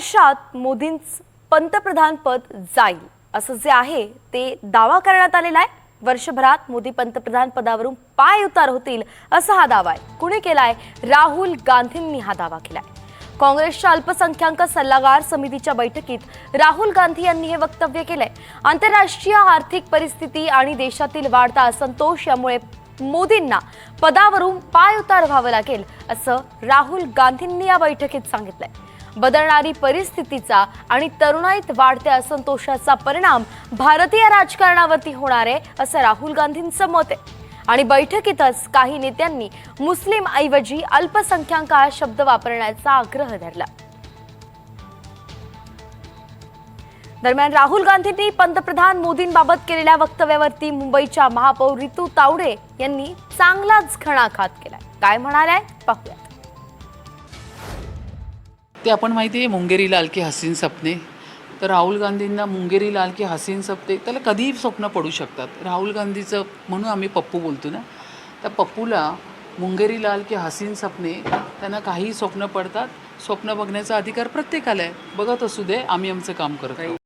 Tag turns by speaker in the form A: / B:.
A: वर्षात मोदींचं पंतप्रधान पद जाईल असं जे आहे ते दावा करण्यात आलेला आहे। वर्षभरात मोदी पंतप्रधान पदावरून पाय उतार होतील असा हा दावा आहे। कुणी केलाय? राहुल गांधींनी हा दावा केलाय। काँग्रेसच्या अल्पसंख्याक सल्लागार समितीच्या बैठकीत राहुल गांधी यांनी हे वक्तव्य केलंय। आंतरराष्ट्रीय आर्थिक परिस्थिती आणि देशातील वाढता असंतोष यामुळे मोदींना पदावरून पाय उतार व्हावं लागेल असं राहुल गांधींनी या बैठकीत सांगितलंय। बदलणारी परिस्थितीचा आणि तरुणाईत वाढत्या असंतोषाचा परिणाम भारतीय राजकारणावरती होणार आहे असं राहुल गांधींचं मत आहे। आणि बैठकीतच काही नेत्यांनी मुस्लिम ऐवजी अल्पसंख्याक हा शब्द वापरण्याचा आग्रह धरला। दरम्यान राहुल गांधींनी पंतप्रधान मोदींबाबत केलेल्या वक्तव्यावरती मुंबईच्या महापौर रितू तावडे यांनी चांगलाच घणाघात केलाय। काय म्हणाले पाहूया।
B: ते आपण माहिती आहे मुंगेरी लाल की हसीन सपने, तर राहुल गांधींना मुंगेरी लाल की हसीन सपने त्याला कधीही स्वप्न पडू शकतात। राहुल गांधीचं म्हणून आम्ही पप्पू बोलतो ना, त्या पप्पूला मुंगेरी लाल की हसीन सपने त्यांना काही स्वप्न पडतात। स्वप्न बघण्याचा अधिकार प्रत्येकाला आहे। बघत असू दे, आम्ही आमचं काम करतो।